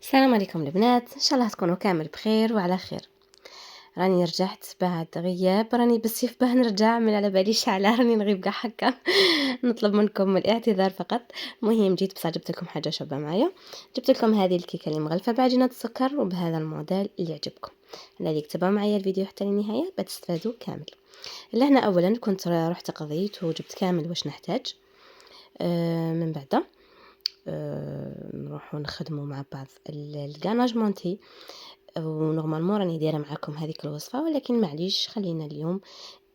السلام عليكم البنات، ان شاء الله تكونوا كامل بخير وعلى خير. راني رجعت بعد غياب، راني بالسيف باه نرجع من على باليش على راني نغيب كاع هكا. نطلب منكم الاعتذار فقط. المهم جيت بصح جبت لكم حاجه شابه معايا. جبت لكم هذه الكيكه اللي مغلفه بعجينه السكر وبهذا الموديل اللي يعجبكم. الذي تتبعوا معايا الفيديو حتى للنهايه بتستفادوا كامل. لهنا اولا كنت رحت قضيت وجبت كامل واش نحتاج. من بعد نروحو نخدمو مع بعض الكاناج مونتي. ونورمالمون راني دايره معاكم هذيك الوصفه، ولكن معليش خلينا اليوم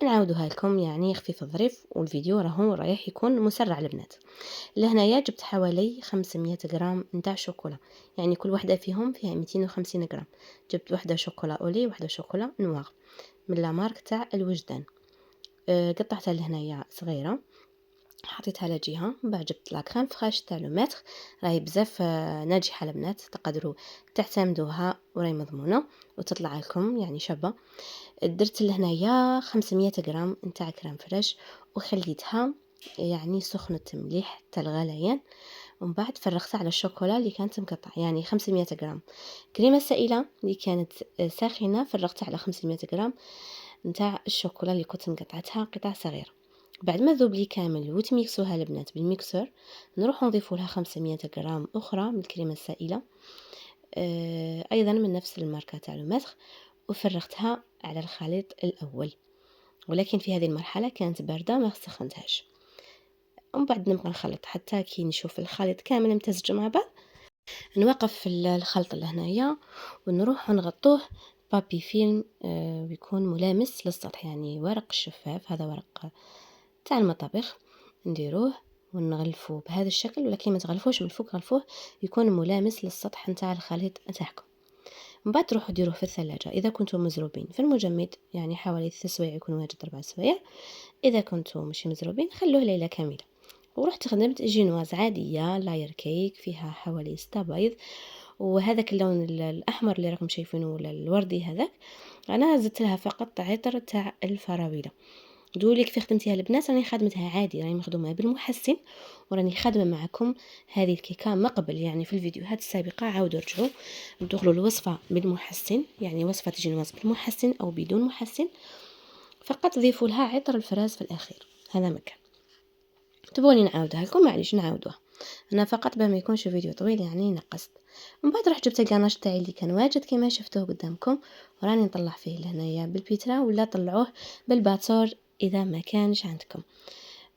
نعاودوها لكم يعني خفيف الظريف، والفيديو راهو رايح يكون مسرع البنات. لهنايا جبت حوالي 500 غرام نتاع شوكولا، يعني كل واحده فيهم فيها 250 غرام. جبت واحده شوكولا اولي واحده شوكولا نوار من لا مارك تاع الوجدان. قطعتها لهنايا صغيره، حطيتها على جهه. من بعد جبت لا كريم فريش تاع لو ماتر، راهي بزاف ناجحه البنات، تقدروا تعتمدوها وراهي مضمونه وتطلع لكم يعني شابه. درت لهنايا 500 غرام نتاع كريم فريش وخليتها يعني سخنت مليح حتى الغليان. ومن بعد فرغتها على الشوكولا اللي كانت مقطعه، يعني 500 غرام كريمه سائله اللي كانت ساخنه، فرغتها على 500 غرام نتاع الشوكولا اللي كنت مقطعتها قطع صغيره. بعد ما ذوب لي كامل وتميكسوها البنات بالميكسور، نروح نضيف لها 500 غرام اخرى من الكريمه السائله، ايضا من نفس الماركه تاع الماتخ، وفرغتها على الخليط الاول، ولكن في هذه المرحله كانت بارده ما سخنتهاش. ومن بعد نبقى نخلط حتى كي نشوف الخليط كامل امتزج مع بعض. نوقف في الخلط لهنايا ونروح نغطوه بابي فيلم ويكون ملامس للسطح، يعني ورق شفاف، هذا ورق تاع المطابخ نديروه ونغلفوه بهذا الشكل، ولكن ما تغلفوش من فوق، غلفوه يكون ملامس للسطح نتاع الخليط نتاعكم. من بعد تروحوا ديروه في الثلاجه اذا كنتم مزروبين في المجمد، يعني حوالي 3 سوايع يكون واجد 4 سوايع. اذا كنتم مش مزروبين خلوه ليله كامله. ورحت خدمت جينواز عاديه لاير كيك فيها حوالي 6 بيض، وهذاك اللون الاحمر اللي راكم شايفينه ولا الوردي هذاك، انا زدت لها فقط عطر تاع الفراوله. تقولي كيف خدمتيها البنات؟ راني خدمتها عادي، راني مخدومه بالمحسن، وراني خادمه معكم هذه الكيكه ما قبل، يعني في الفيديوهات السابقه عاودوا رجعوا ندخلوا الوصفه بالمحسن، يعني وصفه جينواز بالمحسن او بدون محسن، فقط ضيفوا لها عطر الفراز في الاخير. هذا مكان تبغوني نعاودها لكم معليش نعاودوها، انا فقط بما يكونش فيديو طويل يعني نقصت. من بعد رحت جبت الكاناج تاعي اللي كان واجد كما شفتوه قدامكم، وراني نطلع فيه لهنايا بالبيترا ولا طلعوه بالباتور اذا ما كانش عندكم،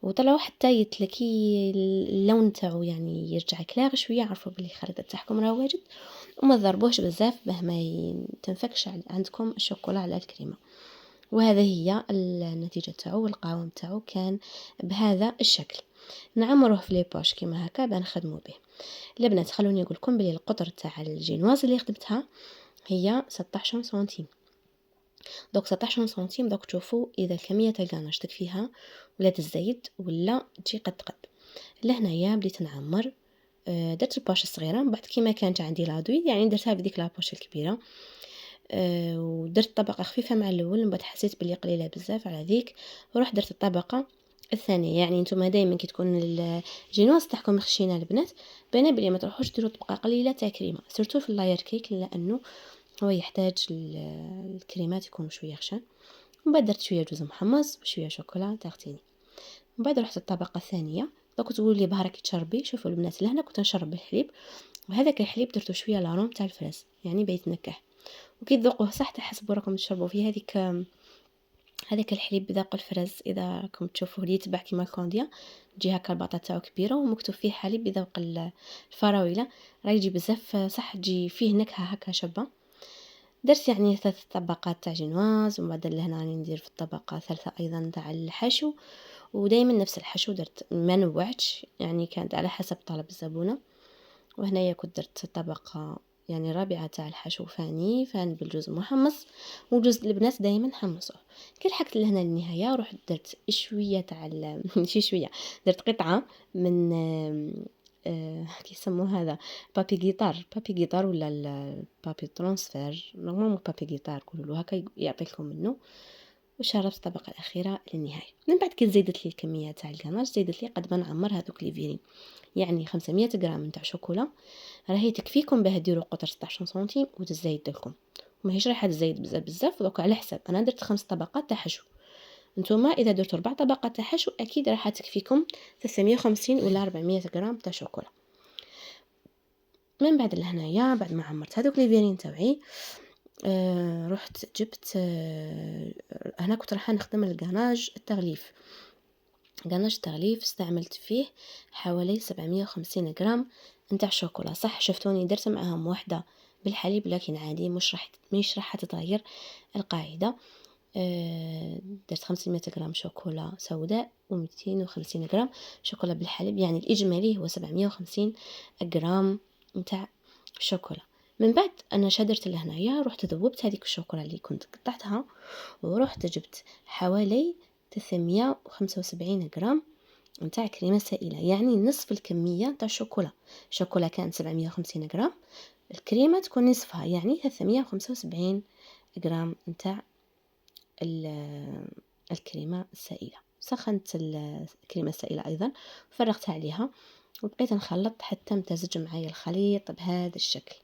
وطلعوه حتى يتلكي اللون تاعو يعني يرجع كلاغ شويه، عرفوا بلي الخليط تاعكم راه واجد، وما تضربوش بزاف باه ما تنفكش عندكم الشوكولا على الكريمه. وهذا هي النتيجه تاعو، والقوام تاعو كان بهذا الشكل. نعمروه في لي بوش كيما هكا بنخدموا به. البنات خلوني نقول لكم بلي القطر تاع الجينواز اللي خدمتها هي 16 سنتيم. دوك 16 سنتيم، دوك تشوفوا اذا الكميه تاع الكاناج تكفيها ولا تزيد ولا تجي قد. لهنايا بديت نعمر. درت البوش الصغيره، من بعد كيما كانت عندي لادوي يعني درتها بديك لابوش الكبيره. ودرت طبقه خفيفه مع الاول، من بعد حسيت بلي قليله بزاف على ذيك، ورحت درت الطبقه الثانيه. يعني نتوما دائما كي تكون الجينواز تاعكم خشينه البنات، بان بلي ما تروحوش ديروا طبقه قليله تاع كريمه، سورتو في اللاير كيك لانه هو يحتاج الكريمات يكون شويه خشن. من بعد درت شويه جوز محمص وشويه شوكولا تاغتيني. من بعد رحت الطبقه الثانيه. دوك تقول لي بهرك تشربي، شوفوا البنات لهنا كنت نشرب بالحليب، وهذاك الحليب درتو شويه لاروم تاع الفراس يعني بيت نكه، وكي تذوقوه صح تحسبوا راكم تشربوا فيه هذاك الحليب بذاق الفرز. اذا راكم تشوفوه لي يتبع كيما الكونديا، تجي هكا الباطه تاعو كبيره ومكتوب فيه حليب بذوق الفراوله، راه يجي بزاف صح، تجي فيه نكهه هكا شابه. درت يعني 3 طبقات تاع جينواز، ومن بعد لهنا راني ندير في الطبقه الثالثه ايضا تاع الحشو، ودائما نفس الحشو درت، ما نوعتش يعني كانت على حسب طلب الزبونه. وهنايا كنت درت طبقه يعني رابعه تاع الحشو فاني بالجوز محمص، وجوز البنات دائما نحمصوه. كي لحقت لهنا للنهايه رحت درت شويه تاع ماشي شويه، درت قطعه من كي يسموه هذا بابي جيتار ولا البابي ترانسفير، نورمالمون بابي جيتار قولوا له هكا يعطيكم منه. وشربت الطبقه الاخيره للنهايه. من بعد كي زيدت لي الكميه تاع الكناج، زيدت لي قد ما نعمر هذوك لي فيرين، يعني 500 غرام نتاع شوكولا راهي تكفيكم باه ديروا قطر 16 سنتيم وتزايد لكم، ماهيش رايحه تزايد بزاف دوك على حساب. انا درت 5 طبقات تاع حشو، نتوما اذا درتوا 4 طبقات تاع حشو اكيد راح تكفيكم 350 ولا 400 غرام تاع شوكولا. من بعد لهنايا بعد ما عمرت هذوك لي فيرين تاوعي، رحت جبت هنا كنت راح نخدم الغاناج التغليف. غاناج التغليف استعملت فيه حوالي 750 غرام نتاع شوكولا. صح شفتوني درت معاهم واحده بالحليب، لكن عادي مش راح تتغير القاعده. درت 500 غرام شوكولا سوداء و250 غرام شوكولا بالحليب، يعني الاجمالي هو 750 غرام نتاع الشوكولا. من بعد انا شدرت لهنايا، رحت ذوبت هذيك الشوكولا اللي كنت قطعتها، ورحت جبت حوالي 375 غرام نتاع كريمه سائله، يعني نصف الكميه تاع الشوكولا كانت 750 غرام، الكريمه تكون نصفها يعني 375 غرام نتاع الكريمه السائله. سخنت الكريمه السائله ايضا وفرغتها عليها، وبقيت نخلط حتى امتزج معايا الخليط بهذا الشكل.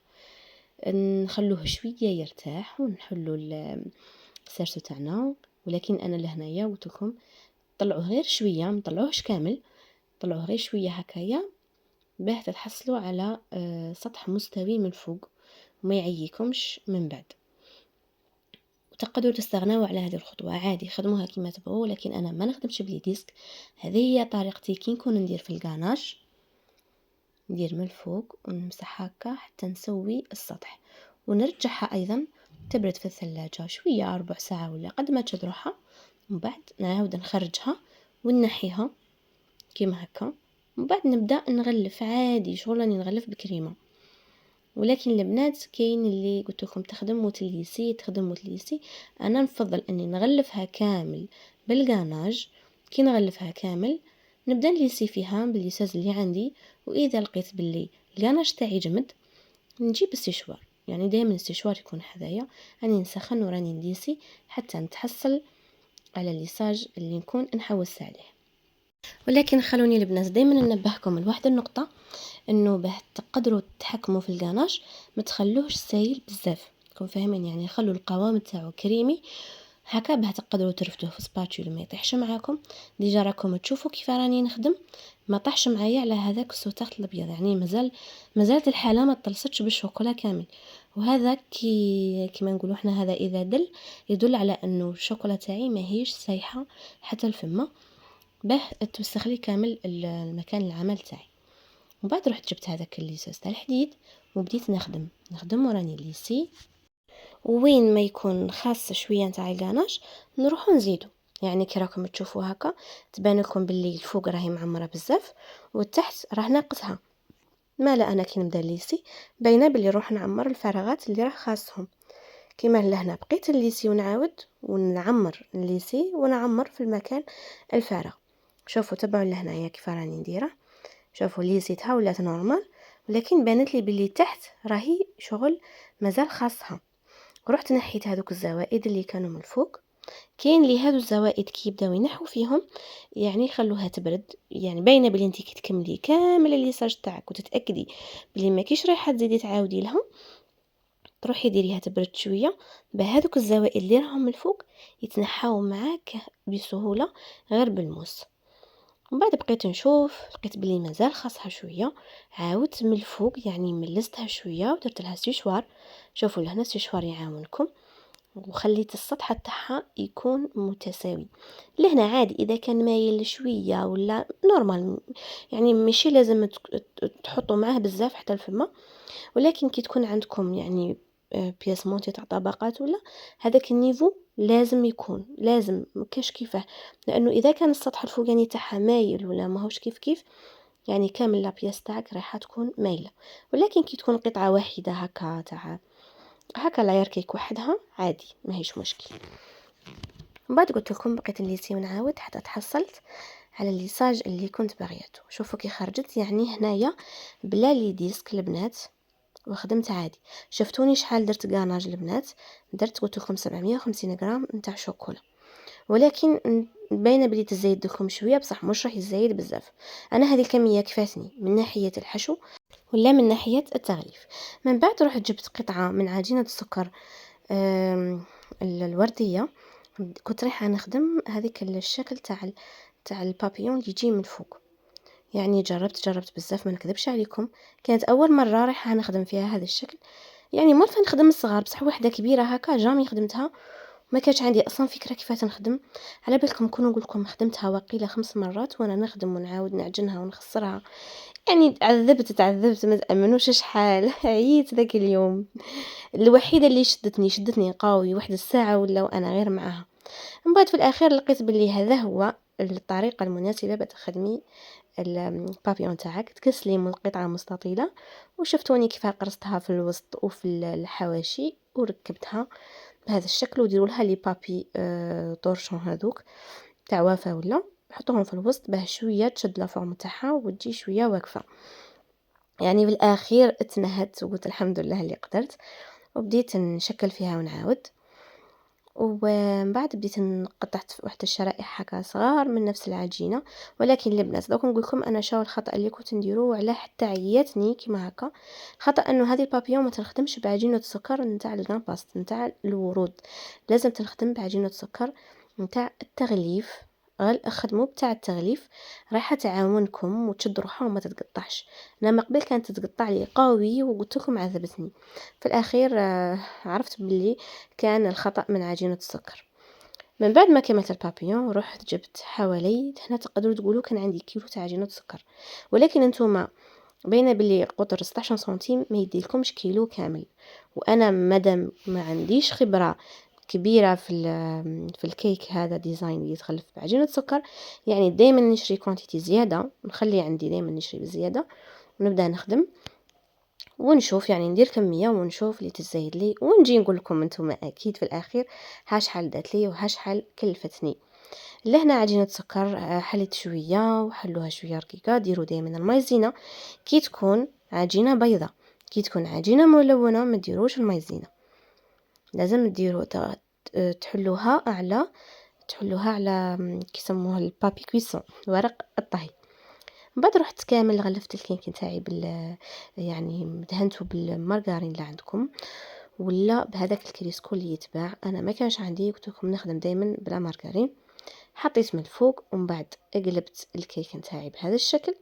نخلوه شويه يرتاح ونحلو السيرسو تاعنا. ولكن انا لهنايا قلت لكم طلعوه غير شويه، ما طلعوهش كامل، طلعوه غير شويه هكايا باه تتحصلوا على سطح مستوي من فوق وما يعييكمش من بعد. وتقدروا تستغنوا على هذه الخطوه عادي، خدموها كما تبغوا، لكن انا ما نخدمش بلي ديسك. هذه هي طريقتي كي نكون ندير في الغاناش، ندير من الفوق ونمسح هكا حتى نسوي السطح، ونرجعها ايضا تبرد في الثلاجه شويه ربع ساعه ولا قد ما تشد روحها، ومن بعد نعاود نخرجها ونحيها كيما هكا. ومن بعد نبدا نغلف عادي، شغل راني نغلف بكريمه. ولكن البنات كاين اللي قلت لكم تخدم وتليسي، انا نفضل اني نغلفها كامل بالغاناج. كي نغلفها كامل نبدا نليسي فيها بالليساج اللي عندي، واذا لقيت باللي الغاناج تاعي جمد نجيب السيشوار، يعني دائما السيشوار يكون حذايا، راني نسخن وراني نليسي حتى نتحصل على الليساج اللي نكون نحوس عليه. ولكن خلوني البنات دائما ننبهكم لواحد النقطه، انه باه تقدروا تتحكموا في الغاناش ما تخلوهش سايل بزاف، كون فاهمين، يعني خلوا القوام تاعو كريمي هكا باه تقدروا ترفدوه في سباتشول ما يطيحش معاكم. ديجا راكم تشوفوا كيف راني نخدم، ما طاحش معايا على هذاك السوتات الابيض، يعني مازالت الحاله ما طلصتش بالشوكولا كامل. وهذا كما نقولوا احنا هذا اذا يدل على انه الشوكولا تاعي ماهيش سايحه حتى الفمه، باه توسخ لي كامل المكان العمل تاعي. وبعد رحت جبت هذاك الليساس تاع الحديد وبديت نخدم وراني ليسي، وين ما يكون خاص شويه نتاع الغاناش نروحو نزيدو. يعني كي راكم تشوفوا هكا تبان لكم باللي الفوق راهي معمره بزاف والتحت راه ناقصها. ما لا انا كي نبدا ليسي باينه باللي نروح نعمر الفراغات اللي راه خاصهم. كيما لهنا بقيت الليسي ونعاود ونعمر الليسي ونعمر في المكان الفارغ. شوفوا تبعوا لهنايا كيف راني نديره، شوفوا ليسيتها ولات نورمال، ولكن بانت لي باللي تحت راهي شغل مازال خاصها. رحت نحيت هذوك الزوائد اللي كانوا من الفوق. كاين لي هذو الزوائد كي يبداو ينحو فيهم يعني خلوها تبرد، يعني باينه بلي انت كي تكملي كامل الليساج تاعك وتتاكدي بلي ما كيش رايحه تزيدي تعاودي لها، تروحي ديريها تبرد شويه بهذوك الزوائد اللي راهم من الفوق يتنحاو معاك بسهوله غير بالموس. ومن بعد بقيت نشوف لقيت بلي مازال خاصها شويه، عاودت من الفوق يعني ملستها شويه ودرت لها سيشوار. شوفوا لهنا السيشوار يعاونكم، وخليت السطح تاعها يكون متساوي. لهنا عادي اذا كان مايل شويه ولا نورمال، يعني ماشي لازم تحطوا معاه بزاف حتى الفمه، ولكن كي تكون عندكم يعني بياس مونتي تاع طبقات ولا هذاك النيفو لازم يكون لازم مكاش كيفاه، لانه اذا كان السطح الفوقاني تاعها مايل ولا ماهوش كيف يعني كامل لا بياس تاعك راح تكون مايله. ولكن كي تكون قطعه واحده هكا تاع هكا لا يركيك وحدها عادي ماهيش مشكل. من بعد قلت لكم بقيت الليسي ونعاود حتى تحصلت على الليساج اللي كنت باغيته. شوفوا كي خرجت يعني هنايا بلا لي ديسك البنات وخدمت عادي. شفتوني شحال درت غاناج البنات، درت قلت لكم 750 غرام نتاع شوكولا. ولكن باينه بلي تزايد لكم شويه، بصح مش راح يزايد بزاف. انا هذه الكميه كفاتني من ناحيه الحشو ولا من ناحيه التغليف. من بعد رحت جبت قطعه من عجينه السكر الورديه. كنت رايحه نخدم هذيك الشكل تاع البابيون اللي يجي من فوق. يعني جربت بزاف، ما نكذبش عليكم، كانت اول مره رايحه نخدم فيها هذا الشكل. يعني مرة نخدم الصغار، بصح وحده كبيره هكا جامي خدمتها، ما كانش عندي اصلا فكره كيفاش نخدم. على بالكم نكون نقول لكم خدمتها وقيله 5 مرات وانا نخدم ونعاود نعجنها ونخسرها. يعني تعذبت ما تامنوش شحال عييت ذاك اليوم. الوحيده اللي شدتني قوي واحد الساعه ولا وانا غير معاها. من بعد في الاخير لقيت باللي هذا هو الطريقه المناسبه باش تخدمي البابيون تاعك. تكسلي من القطعه مستطيله، وشفتوني كيف قرصتها في الوسط وفي الحواشي وركبتها بهذا الشكل. وديروا لها لي بابي طورشون هذوك تاع وافه ولا حطوهم في الوسط باه شويه تشد لا فورم تاعها وتجي شويه واقفه. يعني بالاخير اتنهدت وقلت الحمد لله اللي قدرت، وبديت نشكل فيها ونعاود. ومن بعد بديت قطعت واحد الشرائح هكا صغار من نفس العجينه. ولكن البنات دوك نقول لكم انا شاو الخطا اللي كنت نديرو وعلاه حتى عياتني كيما هكا. خطا انه هذه البابيون ما تنخدمش بعجينه السكر نتاع الغامباست نتاع الورود، لازم تنخدم بعجينه السكر نتاع التغليف. خدموا بتاع التغليف رايحه تعاونكم وتشد روحها وما تتقطعش. انا ما قبل كانت تتقطع لي قوي وقلت لكم عذبتني. في الاخير عرفت باللي كان الخطأ من عجينة السكر. من بعد ما كملت البابيون رحت جبت حوالي، هنا تقدروا تقولوا كان عندي كيلو تاع عجينة سكر، ولكن انتوما بين باللي قطر 16 سنتيم ما يديلكمش كيلو كامل. وانا مادام ما عنديش خبرة كبيرة في الكيك هذا ديزاين اللي يتخلف بعجينة سكر، يعني دائما نشري كوانتيتي زيادة، نخلي عندي دائما نشري بزيادة ونبدأ نخدم ونشوف، يعني ندير كميه ونشوف اللي تزايد لي ونجي نقول لكم انتم اكيد في الاخير ها شحال دات لي وها شحال كلفتني. لهنا عجينه سكر حليت شويه وحلوها شويه رقيقه. ديروا دائما المايزينا كي تكون عجينه بيضة، كي تكون عجينه ملونه ما ديروش المايزينا. لازم ديروا تحلوها على كيسموها البابي كويسون، ورق الطهي. من بعد رحت كامل غلفت الكيك نتاعي يعني دهنته بالمارغرين اللي عندكم ولا بهذاك الكريسكو اللي يتباع. انا ما كانش عندي، قلت لكم نخدم دائما بلا مارغرين. حطيت من الفوق ومن بعد قلبت الكيك نتاعي بهذا الشكل.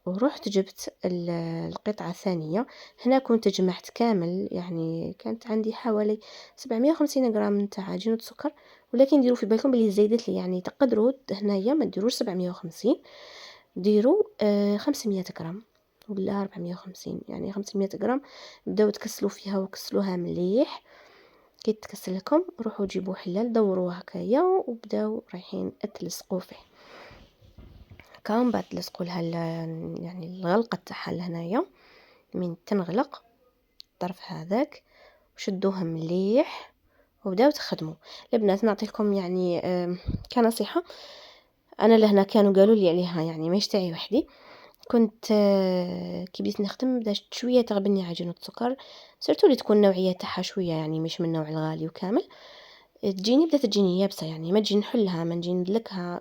ورحت جبت القطعة الثانية. هنا كنت جمعت كامل، يعني كانت عندي حوالي 750 غرام نتاع عجينة سكر، ولكن ديروا في بالكم بلي زايدت لي. يعني تقدروا هنايا ما ديروش 750، ديروا 500 غرام ولا 450، يعني 500 غرام. بداو تكسلوا فيها وكسلوها مليح. كي تكسل لكم روحوا جيبوا حلال دوروه هكايا وبداو رايحين تلصقوا فيه. كان بعد تلصقوا لها يعني الغلقه تاعها لهنايا من تنغلق الطرف هذاك وشدوها مليح وبداو تخدموا. البنات نعطيكم يعني كنصيحه، انا لهنا كانوا قالوا لي عليها يعني ما يشتعي وحدي. كنت كي بديت نخدم بدات شويه تغبني عجينه السكر، سيرتو اللي تكون نوعيه تاعها شويه يعني مش من النوع الغالي وكامل. بدات تجيني يابسه، يعني ما تجي نحلها ما نجي ندلكها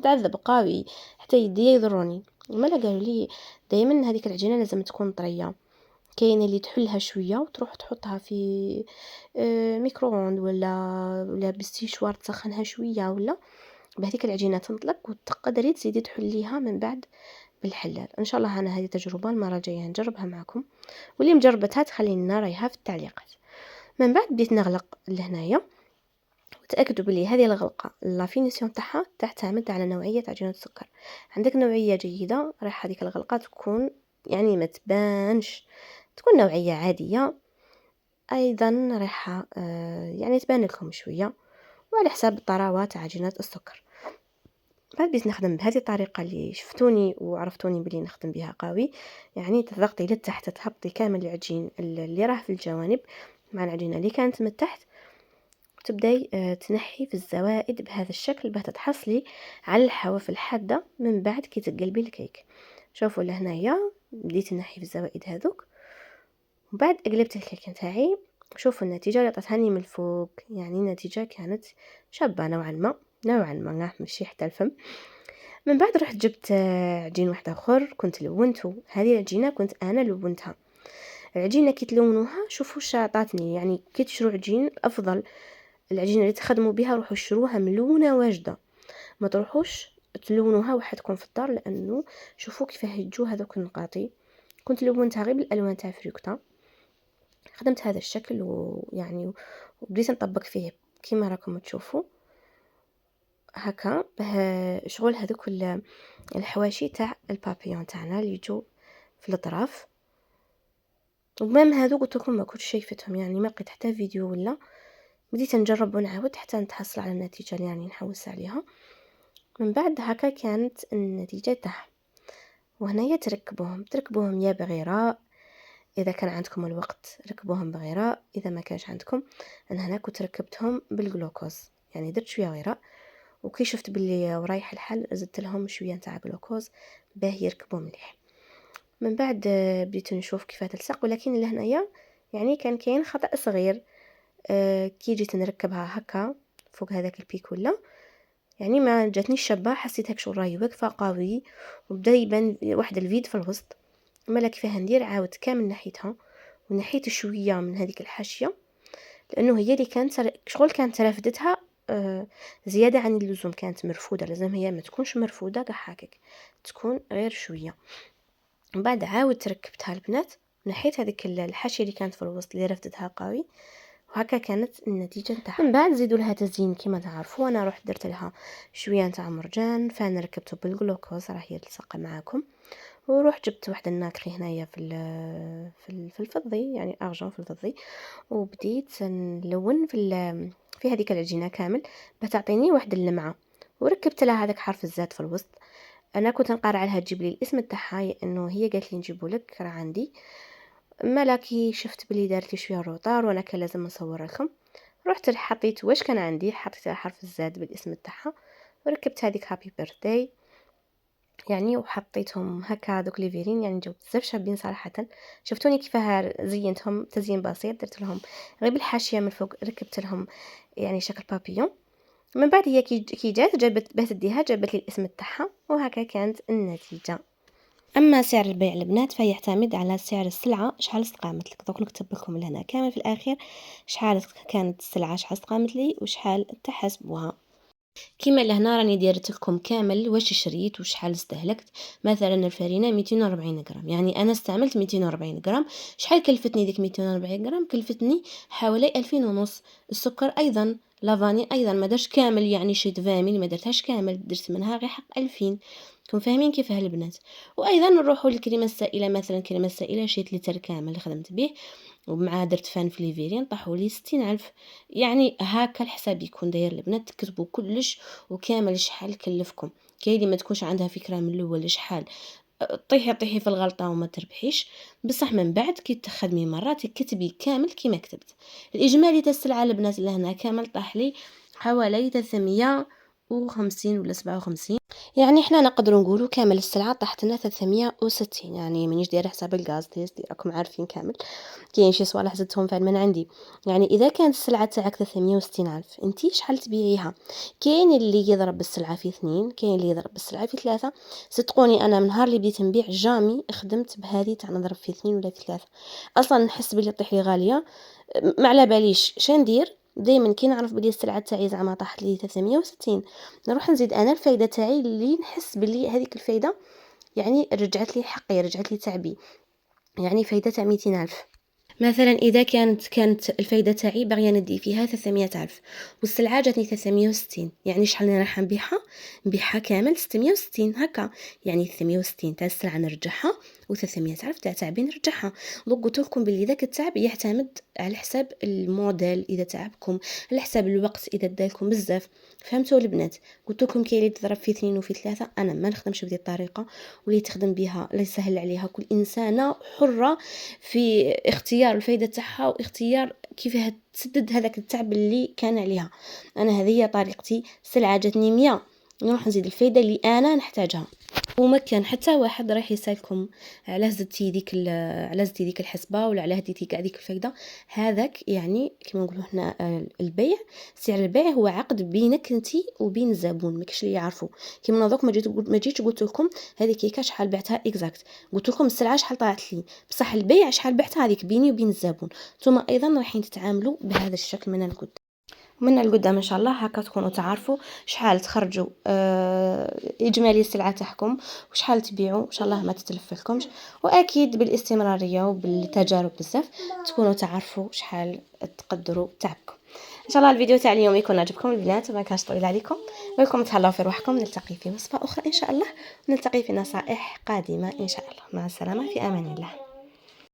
تعذب قوي حتى يدي يضروني. مالا قالوا لي دائما هذيك العجينه لازم تكون طريه. كاين اللي تحلها شويه وتروح تحطها في ميكرووند ولا بالسيشوار تسخنها شويه ولا بهذيك العجينه تنطلق وتقدري تزيدي تحليها من بعد بالحلال. ان شاء الله انا هذه تجربه المره الجايه نجربها معكم، واللي مجربتها تخلي لنا رايها في التعليقات. من بعد بديت نغلق لهنايا وتاكدوا بلي هذه الغلقه لا فينيسيون تاعها تعتمد على نوعيه عجينه السكر. عندك نوعيه جيده راح هذيك الغلقه تكون يعني ما تبانش، تكون نوعيه عاديه ايضا راح يعني تبان لكم شويه وعلى حساب طراوه عجينه السكر. بعد بديت نخدم بهذه الطريقه اللي شفتوني وعرفتوني بلي نخدم بها قوي. يعني تضغطي لتحت تهبطي كامل العجين اللي راه في الجوانب مع العجينه اللي كانت من تحت، وتبداي تنحي في الزوائد بهذا الشكل باه تتحصلي على الحواف الحاده من بعد كي تقلبي الكيك. شوفوا لهنايا بديت نحي في الزوائد هذوك وبعد قلبت الكيك نتاعي شوفوا النتيجة اللي عطاتهاني من الفوق، يعني النتيجة كانت شابة نوعا ما ماشي حتى الفم. من بعد رحت جبت عجين واحد اخر كنت لونته. هذه العجينة كنت انا لونتها. العجينة كي تلونوها شوفوا واش عطاتني، يعني كي تشرو عجين افضل العجينة اللي تخدموا بها روحوا شروها ملونة واجدة، ما تروحوش تلونوها وحدكم في الدار، لانه شوفوا كيفاه يجوا هذوك النقاطي. كنت لونتها غير بالالوان تاع فريكتا. خدمت هذا الشكل ويعني وبديت نطبق فيه كيما راكم تشوفوا هكا. شغل هذوك الحواشي تاع البابيون تاعنا اللي يجوا في الاطراف. ومام هذو قلت لكم ما كنتش شايفتهم، يعني ما لقيت حتى فيديو ولا. بديت نجرب ونعاود حتى نتحصل على النتيجه اللي يعني نحوس عليها. من بعد هكا كانت النتيجه تاعها. وهنايا تركبوهم يا بغراء، اذا كان عندكم الوقت ركبوهم بغراء، اذا ما كانش عندكم. انا هنا كنت ركبتهم بالجلوكوز، يعني درت شويه غراء، وكي شفت باللي ورايح الحل زدت لهم شويه تاع جلوكوز باه يركبوا مليح. من بعد بديت نشوف كيف تلصق، ولكن لهنايا يعني كان كاين خطأ صغير. كي جيت نركبها هكا فوق هذاك البيك ولا يعني ما جاتنيش شابه، حسيت هاك شغل راهي واقفه قوي وبدا يبان واحد الفيد في الوسط. مالا كيفاه ندير، عاودت كامل نحيتها ونحيت شويه من هذيك الحاشيه، لانه هي اللي كانت شغل كانت رافدتها زياده عن اللزوم، كانت مرفوده. لازم هي ما تكونش مرفوده كاع هكاك، تكون غير شويه. من بعد عاودت ركبتها البنات، نحيت هذيك الحاشيه اللي كانت في الوسط اللي رفدتها قوي، وهكا كانت النتيجه نتاعها. من بعد زيدوا لها تزيين كما تعرفوا. انا رحت درت لها شويه نتاع مرجان، فانا ركبته بالجلوكوز راهي تلصق معاكم. وروح جبت واحد الناكري هنايا في الفضي، يعني ارجون في الفضي، وبديت نلون في هذيك العجينه كامل بتعطيني واحد اللمعه. وركبت لها هذاك حرف الزاد في الوسط. انا كنت نقارع عليها تجيب لي الاسم تاعها، انه هي قالت لي نجيبه لك راه عندي. ملاكي شفت بلي دارت لي شويه روطار وانا كان لازم نصور لكم. رحت حطيت واش كان عندي، حطيت حرف الزاد بالاسم تاعها، وركبت هذيك هابي بيرثداي يعني، وحطيتهم هكا دوك لي فيرين، يعني جاو بزاف شابين صراحه. شفتوني كيفاه زينتهم تزيين بسيط، درت لهم غير بالحاشيه من فوق، ركبت لهم يعني شكل بابيون. من بعد هي كي جابت باه تديها جابت لي الاسم تاعها، وهكا كانت النتيجه. اما سعر البيع البنات فيعتمد على سعر السلعه شحال استقامت لك. دوك نكتب لكم لهنا كامل في الاخير شحال كانت السلعه، شحال استقامت لي وشحال تحسبوها. كيما لهنا راني دايرت لكم كامل واش شريت وشحال استهلكت. مثلا الفرينه 240 غرام، يعني انا استعملت 240 غرام. شحال كلفتني ديك 240 غرام؟ كلفتني حوالي 2000 ونص. السكر ايضا، لافاني ايضا ما درش كامل، يعني شريت 20 ما درتهاش كامل، درت منها غير حق 2000. كون فاهمين كيفاه البنات. وايضا نروحوا للكريمه السائله، مثلا الكريمه السائله شريت لتر كامل اللي خدمت به، ومع درت فان في ليفيرين طاحوا لي 60,000. يعني هاكا الحساب يكون داير البنات، تكتبوا كلش وكامل شحال كلفكم. كاين اللي ما تكونش عندها فكره من الاول شحال، طيحي في الغلطه وما تربحيش. بصح من بعد كي تخدمي مرات كتبي كامل كيما كتبت. الاجمالي تاع السلعه البنات لهنا كامل طاح لي حوالي 350 ولا 57. يعني احنا نقدروا نقولوا كامل السلعه طاحت لنا 360. يعني مانيش دايره حساب الغاز تيست، راكم عارفين كامل كاين شي صوالح زدتهم فعلا من عندي. يعني اذا كانت السلعه تاعك 360 الف، انتي شحال تبيعيها؟ كاين اللي يضرب بالسلعه في 2، كاين اللي يضرب بالسلعه في 3. صدقوني انا من نهار اللي بديت نبيع جامي خدمت بهذه تاع نضرب في 2 ولا في 3. اصلا نحس بلي طيح لي غاليه، ما على باليش شندير. دائما كي نعرف بلي السلعه تاعي زعما طاحت لي 360، نروح نزيد انا الفايده تاعي اللي نحس بلي هذيك الفايده يعني رجعت لي حقي، رجعت لي تعبي، يعني فايده تاع 200 الف. مثلا اذا كانت الفايده تاعي باغيه ندي فيها 300 الف والسلعه جاتني 360، يعني شحال راح نبيعها كامل 660 هكا. يعني 360 تاع السلعه نرجعها و300 الف تاع تعبي نرجعها. دونك قلت لكم باللي ذاك التعب يعتمد على حساب الموديل، اذا تعبكم على حساب الوقت، اذا دالكم بزاف. فهمتوا البنات؟ قلت لكم كاين اللي تضرب في 2 وفي 3، انا ما نخدمش بهذه الطريقه، واللي تخدم بها الله يسهل عليها. كل انسانه حره في اختيار الفايده تاعها واختيار كيفاه تسدد هذاك التعب اللي كان عليها. انا هذه هي طريقتي. سلعه جاتني 100 نروح نزيد الفايده اللي انا نحتاجها. وما كان حتى واحد راح يسالكم علاه زدتي ديك الحسبه ولا علاه ديتي كاع ديك الفايده. هذاك يعني كما نقولوا حنا البيع، سعر البيع هو عقد بينك انت وبين الزبون، ما كاينش اللي يعرفوا. كيما دوك ما جيتش قلت لكم هذه كيكه شحال بعتها اكزاكت، قلت لكم السلعه شحال طلعت لي، بصح البيع شحال بعتها هذيك بيني وبين الزبون. نتوما ايضا رايحين تتعاملوا بهذا الشكل من القدام. من القدام ان شاء الله هكا تكونوا تعرفوا شحال تخرجوا اجمالي السلعه تاعكم وشحال تبيعوا، ان شاء الله ما تتلف لكمش. واكيد بالاستمراريه وبالتجارب بزاف تكونوا تعرفوا شحال تقدروا تعبكم. ان شاء الله الفيديو تاع اليوم يكون عجبكم البنات وما كانش طويل عليكم. ولكم تهلاو في روحكم، نلتقي في وصفه اخرى ان شاء الله، ونلتقي في نصائح قادمه ان شاء الله. مع السلامه، في امان الله.